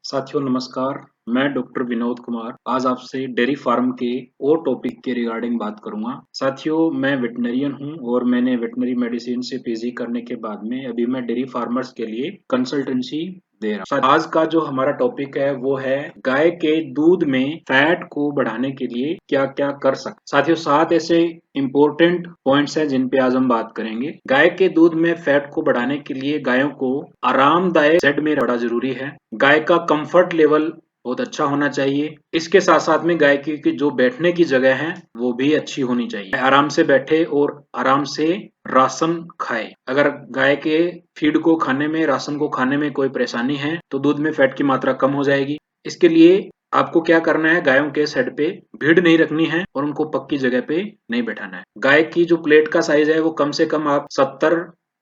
साथियों नमस्कार। मैं डॉक्टर विनोद कुमार आज आपसे डेयरी फार्म के और टॉपिक के रिगार्डिंग बात करूंगा। साथियों मैं वेटनरियन हूं और मैंने वेटनरी मेडिसिन से पीजी करने के बाद में अभी मैं डेयरी फार्मर्स के लिए कंसल्टेंसी दे रहा हूं। आज का जो हमारा टॉपिक है वो है गाय के दूध में फैट को बढ़ाने के लिए क्या क्या कर सकते। साथियों 7 ऐसे इंपॉर्टेंट पॉइंट्स हैं जिन पे आज हम बात करेंगे। गाय के दूध में फैट को बढ़ाने के लिए गायों को आरामदायक शेड में बड़ा जरूरी है। गाय का कंफर्ट लेवल बहुत अच्छा होना चाहिए। इसके साथ साथ में गाय की जो बैठने की जगह है वो भी अच्छी होनी चाहिए। आराम से बैठे और आराम से राशन खाए। अगर गाय के फीड को खाने में, राशन को खाने में कोई परेशानी है तो दूध में फैट की मात्रा कम हो जाएगी। इसके लिए आपको क्या करना है, गायों के शेड पे भीड़ नहीं रखनी है और उनको पक्की जगह पे नहीं बैठाना है। गाय की जो प्लेट का साइज है वो कम से कम आप 70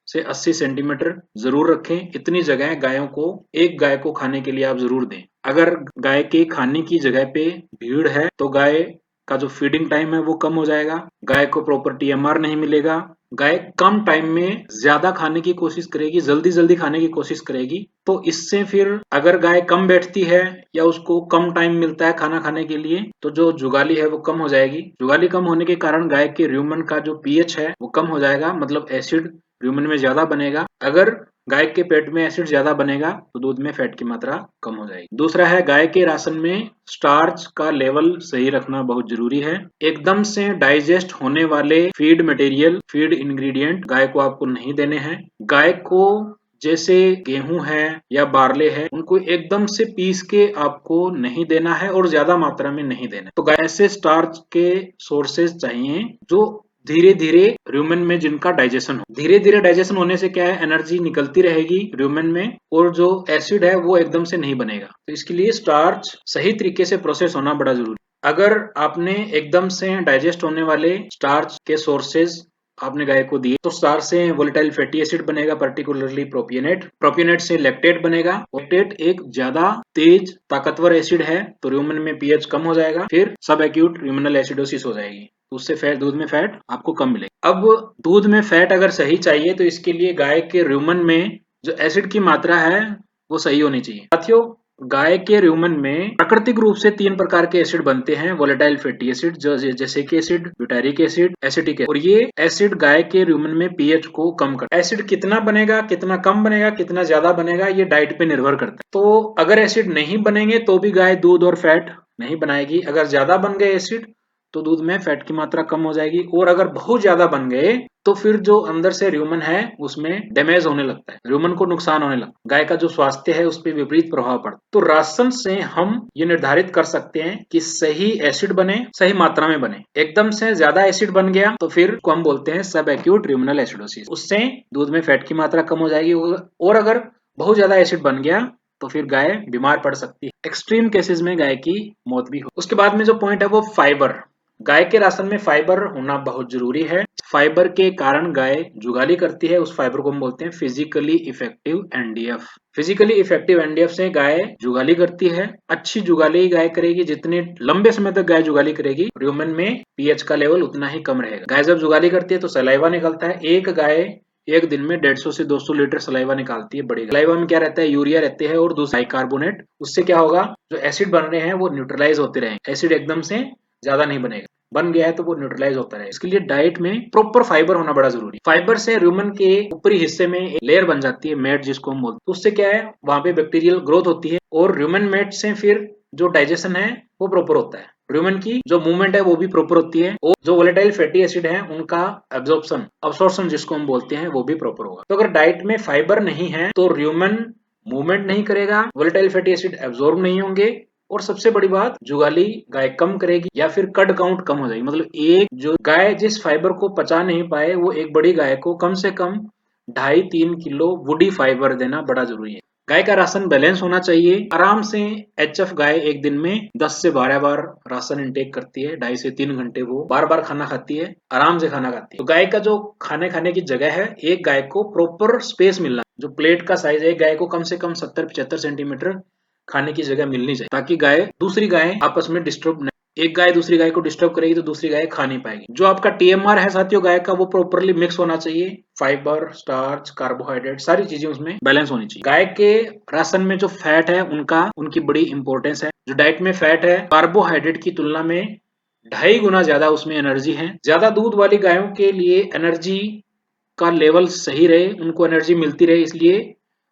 से 80 सेंटीमीटर जरूर रखें। इतनी जगह गायों को, एक गाय को खाने के लिए आप जरूर दें। अगर गाय के खाने की जगह पे भीड़ है तो गाय का जो फीडिंग टाइम है वो कम हो जाएगा। गाय को प्रॉपर टीएमआर नहीं मिलेगा। गाय कम टाइम में ज्यादा खाने की कोशिश करेगी, जल्दी जल्दी खाने की कोशिश करेगी। तो इससे फिर अगर गाय कम बैठती है या उसको कम टाइम मिलता है खाना खाने के लिए तो जो जुगाली है वो कम हो जाएगी। जुगाली कम होने के कारण गाय के र्यूमन का जो पीएच है वो कम हो जाएगा, मतलब एसिड र्यूमन में ज्यादा बनेगा। अगर गाय के पेट में एसिड ज्यादा बनेगा तो दूध में फैट की मात्रा कम हो जाएगी। दूसरा है, गाय के राशन में स्टार्च का लेवल सही रखना बहुत जरूरी है। एकदम से डाइजेस्ट होने वाले फीड मटेरियल, फीड इंग्रेडिएंट गाय को आपको नहीं देने हैं। गाय को जैसे गेहूं है या बारले है उनको एकदम से पीस के आपको नहीं देना है और ज्यादा मात्रा में नहीं देना है। तो गाय से स्टार्च के सोर्सेज चाहिए जो धीरे धीरे र्यूमन में जिनका डाइजेशन हो। धीरे धीरे डाइजेशन होने से क्या है, एनर्जी निकलती रहेगी र्यूमन में और जो एसिड है वो एकदम से नहीं बनेगा। तो इसके लिए स्टार्च सही तरीके से प्रोसेस होना बड़ा जरूरी है। अगर आपने एकदम से डाइजेस्ट होने वाले स्टार्च के सोर्सेज आपने गाय को दिए तो स्टार्च से वोलेटाइल फैटी एसिड बनेगा, पर्टिकुलरली प्रोपियोनेट। प्रोपियोनेट से लैक्टेट बनेगा। लैक्टेट एक ज्यादा तेज ताकतवर एसिड है तो र्यूमन में पीएच कम हो जाएगा, फिर सब एक्यूट र्यूमिनल एसिडोसिस हो जाएगी। उससे फैट, दूध में फैट आपको कम मिलेगा। अब दूध में फैट अगर सही चाहिए तो इसके लिए गाय के र्यूमन में जो एसिड की मात्रा है वो सही होनी चाहिए। साथियों गाय के र्यूमन में प्राकृतिक रूप से 3 प्रकार के एसिड बनते हैं। वोलेटाइल फैटी एसिड जैसे कि acid, butyric acid, acetic acid. और ये एसिड गाय के र्यूमन में पीएच को कम करता है। एसिड कितना बनेगा, कितना कम बनेगा, कितना ज्यादा बनेगा, ये डाइट पे निर्भर करता है। तो अगर एसिड नहीं बनेंगे तो भी गाय दूध और फैट नहीं बनाएगी। अगर ज्यादा बन गए एसिड तो दूध में फैट की मात्रा कम हो जाएगी। और अगर बहुत ज्यादा बन गए तो फिर जो अंदर से र्यूमन है उसमें डैमेज होने लगता है, र्यूमन को नुकसान होने लगता है, गाय का जो स्वास्थ्य है उस पर विपरीत प्रभाव पड़ता है। तो राशन से हम ये निर्धारित कर सकते हैं कि सही एसिड बने, सही मात्रा में बने। एकदम से ज्यादा एसिड बन गया तो फिर को हम बोलते हैं सब एक्यूट र्यूमिनल एसिडोसिस। उससे दूध में फैट की मात्रा कम हो जाएगी। और अगर बहुत ज्यादा एसिड बन गया तो फिर गाय बीमार पड़ सकती है। एक्सट्रीम केसेस में गाय की मौत भी हो। उसके बाद में जो पॉइंट है वो फाइबर। गाय के राशन में फाइबर होना बहुत जरूरी है। फाइबर के कारण गाय जुगाली करती है, उस फाइबर को हम बोलते हैं physically effective NDF. Physically effective NDF से गाय जुगाली करती है। अच्छी जुगाली गाय करेगी, जितने लंबे समय तक गाय जुगाली करेगी ह्यूमन में पीएच का लेवल उतना ही कम रहेगा। गाय जब जुगाली करती है तो सलाइवा निकलता है। एक गाय एक दिन में 150 से 200 लीटर सलाइवा निकालती है। बड़ी सलाइवा में क्या रहता है, यूरिया रहते हैं और दूसरा बाइकार्बोनेट। उससे क्या होगा, जो एसिड बन रहे हैं वो न्यूट्रलाइज होते रहेंगे। एसिड एकदम से ज्यादा नहीं बनेगा, बन गया है तो वो न्यूट्रलाइज होता है। इसके लिए डाइट में प्रॉपर फाइबर होना बड़ा जरूरी है। फाइबर से र्यूमन के ऊपरी हिस्से में एक लेयर बन जाती है, मैट जिसको हम बोलते हैं। उससे क्या है, वहां पे बैक्टीरियल ग्रोथ होती है और र्यूमन मैट से फिर जो डाइजेशन है वो प्रॉपर होता है। र्यूमन की जो मूवमेंट है वो भी प्रॉपर होती है और जो वोलेटाइल फैटी एसिड है उनका अब्सॉर्प्शन जिसको हम बोलते हैं वो भी प्रॉपर होगा। तो अगर डाइट में फाइबर नहीं है तो र्यूमन मूवमेंट नहीं करेगा, वोलेटाइल फैटी एसिड एब्जॉर्ब नहीं होंगे और सबसे बड़ी बात, जुगाली गाय कम करेगी या फिर कड काउंट कम हो जाएगी। मतलब एक जो गाय जिस फाइबर को पचा नहीं पाए वो एक बड़ी गाय को कम से कम 2.5-3 किलो वुडी फाइबर देना बड़ा जरूरी है। गाय का राशन बैलेंस होना चाहिए। आराम से एचएफ गाय एक दिन में 10 से 12 बार राशन इंटेक करती है। 2.5 से 3 घंटे वो बार बार खाना खाती है, आराम से खाना खाती है। तो गाय का जो खाने की जगह है, एक गाय को प्रॉपर स्पेस मिलना, जो प्लेट का साइज है, एक गाय को कम से कम 70-75 सेंटीमीटर खाने की जगह मिलनी चाहिए ताकि गाय दूसरी गाय आपस में डिस्टर्ब एक गाय दूसरी गाय को डिस्टर्ब करेगी तो दूसरी गाय खा नहीं पाएगी। जो आपका टीएमआर है साथियों गाय का, वो प्रॉपरली मिक्स होना चाहिए। फाइबर, स्टार्च, कार्बोहाइड्रेट, सारी चीजें उसमें बैलेंस होनी चाहिए। गाय के राशन में जो फैट है उनकी बड़ी इंपॉर्टेंस है। जो डाइट में फैट है कार्बोहाइड्रेट की तुलना में 2.5 गुना ज्यादा उसमें एनर्जी है। ज्यादा दूध वाली गायों के लिए एनर्जी का लेवल सही रहे, उनको एनर्जी मिलती रहे, इसलिए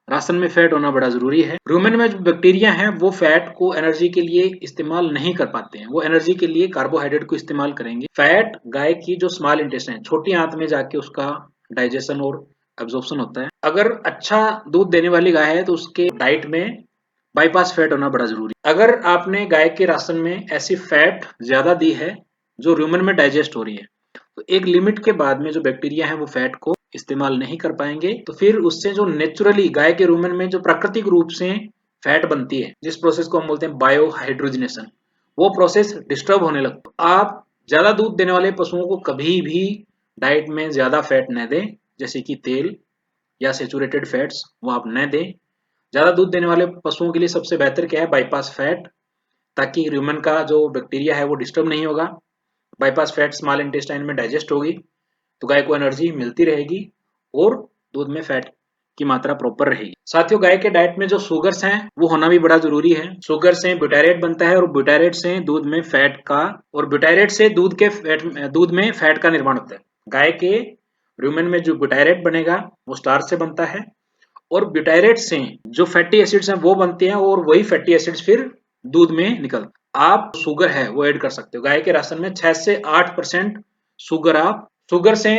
राशन में फैट होना बड़ा जरूरी है। रूमेन में जो बैक्टीरिया हैं वो फैट को एनर्जी के लिए इस्तेमाल नहीं कर पाते हैं, वो एनर्जी के लिए कार्बोहाइड्रेट को इस्तेमाल करेंगे। फैट गाय की जो स्मॉल इंटेस्टाइन है, छोटी आंत में जाके उसका डाइजेशन और एब्जॉर्प्शन होता है। अगर अच्छा दूध देने वाली गाय है तो उसके डाइट में बाईपास फैट होना बड़ा जरूरी है। अगर आपने गाय के राशन में ऐसी फैट ज्यादा दी है जो रूमेन में डाइजेस्ट हो रही है, तो एक लिमिट के बाद में जो बैक्टीरिया है वो फैट को इस्तेमाल नहीं कर पाएंगे, तो फिर उससे जो नेचुरली गाय के रूमेन में जो प्राकृतिक रूप से फैट बनती है, जिस प्रोसेस को हम बोलते हैं बायोहाइड्रोजनेशन, वो प्रोसेस डिस्टर्ब होने लगता है। आप ज्यादा दूध देने वाले पशुओं को कभी भी डाइट में ज्यादा फैट न दें, जैसे कि तेल या सेचुरेटेड फैट्स, वो आप न दें। ज्यादा दूध देने वाले पशुओं के लिए सबसे बेहतर क्या है, बाईपास फैट, ताकि रूमेन का जो बैक्टीरिया है वो डिस्टर्ब नहीं होगा। बाईपास फैट स्मॉल इंटेस्टाइन में डाइजेस्ट होगी तो गाय को एनर्जी मिलती रहेगी और दूध में फैट की मात्रा प्रॉपर रहेगी। साथियों गाय के डाइट में जो शुगर्स हैं वो होना भी बड़ा जरूरी है। शुगर से ब्यूटायरेट बनता है और ब्यूटायरेट से दूध में फैट का और ब्यूटायरेट से दूध में फैट का निर्माण होता है। गाय के रूमेन में जो ब्यूटायरेट बनेगा वो स्टार्च से बनता है और ब्यूटायरेट से जो फैटी एसिड्स हैं वो बनते हैं और वही फैटी एसिड्स फिर दूध में निकलते। आप शुगर है वो ऐड कर सकते हो गाय के राशन में 6 से 8% शुगर। आप शुगर से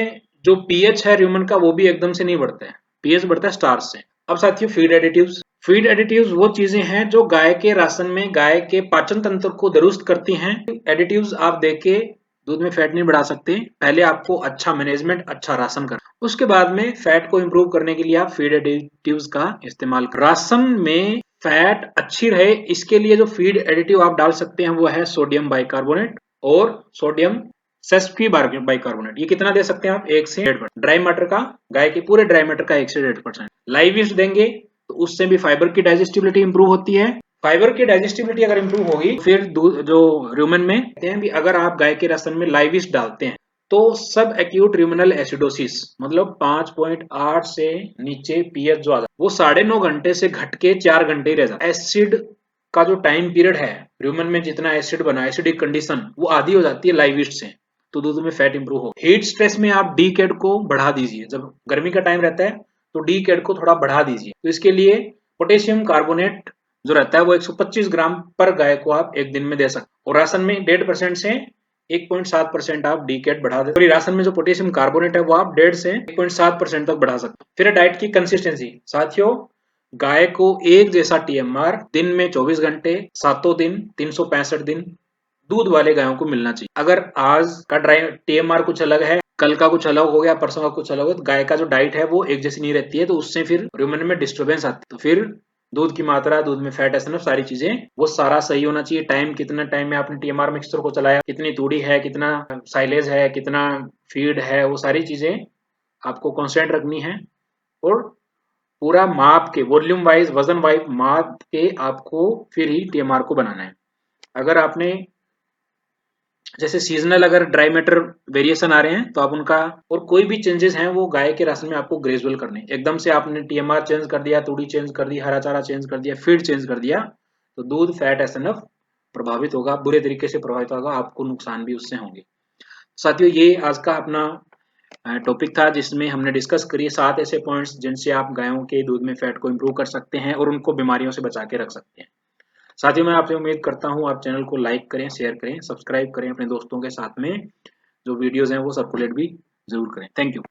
जो पीएच है ह्यूमन का वो भी एकदम से नहीं बढ़ता है, पीएच बढ़ता है स्टार्च से। अब साथियों फीड एडिटिव्स, फीड एडिटिव्स वो चीजें हैं जो गाय के राशन में गाय के पाचन तंत्र को दुरुस्त करती हैं। एडिटिव्स आप देके दूध में फैट नहीं बढ़ा सकते, पहले आपको अच्छा मैनेजमेंट, अच्छा राशन करना, उसके बाद में फैट को इंप्रूव करने के लिए आप फीड एडिटिव्स का इस्तेमाल करें। राशन में फैट अच्छी रहे इसके लिए जो फीड एडिटिव आप डाल सकते हैं वो है सोडियम बाइकार्बोनेट और सोडियम सेस्फी बाइकार्बोनेट। ये कितना दे सकते हैं आप, 1 से 1.5%। ड्राई मैटर का, गाय के पूरे ड्राई मैटर का 1 से 1.5%। लाइव ईस्ट देंगे तो उससे भी फाइबर की डाइजेस्टिबिलिटी इंप्रूव होती है। फाइबर की डाइजेस्टिबिलिटी अगर इंप्रूव होगी फिर दूध जो रूमेन में कहते हैं भी, अगर आप गाय के राशन में लाइव ईस्ट डालते हैं तो सब एक्यूट रूमिनल एसिडोसिस, मतलब 5.8 से नीचे पीएच जो आ जाता है वो 9.5 घंटे से घट के 4 घंटे ही रह जाता है। एसिड का जो टाइम पीरियड है रूमेन में, जितना एसिड बना, एसिडिक कंडीशन वो आधी हो जाती है लाइव ईस्ट से, तो दूध में फैट इंप्रूव हो। हीट स्ट्रेस में आप डी कैड को बढ़ा दीजिए, जब गर्मी का टाइम रहता है तो डी कैड को थोड़ा बढ़ा दीजिए। तो इसके लिए पोटेशियम कार्बोनेट जो रहता है वो 125 ग्राम पर गाय को आप एक दिन में दे सकते हैं और राशन में 1.5% से 1.7% आप डी कैट बढ़ा देते हैं। राशन में जो पोटेशियम कार्बोनेट है वो आप 1.5 से 1.7% तक बढ़ा सकते हैं। फिर डाइट की कंसिस्टेंसी, साथियों गाय को एक जैसा टीएमआर दिन में 24 घंटे 7 दिन 365 दिन दूध वाले गायों को मिलना चाहिए। अगर आज का टीएमआर कुछ अलग है, कल का कुछ अलग हो गया, परसों का कुछ अलग हो, तो गाय का जो डाइट है वो एक जैसी नहीं रहती है, तो उससे फिर रूमेन में डिस्टर्बेंस आती है। तो फिर दूध की मात्रा, दूध में फैट, एसएनएफ, सारी चीजें वो सारा सही होना चाहिए। टाइम, कितना टाइम में आपने टीएमआर मिक्सचर को चलाया, कितनी तूड़ी है, कितना साइलेज है, कितना फीड है, वो सारी चीजें आपको कांस्टेंट रखनी है और पूरा माप के, वॉल्यूम वाइज, वजन वाइज माप के आपको फिर ही टीएमआर को बनाना है। अगर आपने जैसे सीजनल अगर ड्राई मैटर वेरिएशन आ रहे हैं तो आप उनका, और कोई भी चेंजेस हैं वो गाय के राशन में आपको ग्रेजुअल करने। एकदम से आपने टीएमआर चेंज कर दिया, तूड़ी चेंज कर दी, हरा चारा चेंज कर दिया, फीड चेंज कर दिया, तो दूध, फैट, एसएनएफ प्रभावित होगा, बुरे तरीके से प्रभावित होगा, आपको नुकसान भी उससे होंगे। साथियों ये आज का अपना टॉपिक था जिसमें हमने डिस्कस करी 7 ऐसे पॉइंट्स जिनसे आप गायों के दूध में फैट को इंप्रूव कर सकते हैं और उनको बीमारियों से बचा के रख सकते हैं। साथियों मैं आपसे उम्मीद करता हूं आप चैनल को लाइक करें, शेयर करें, सब्सक्राइब करें, अपने दोस्तों के साथ में जो वीडियोस हैं वो सर्कुलेट भी जरूर करें। Thank you.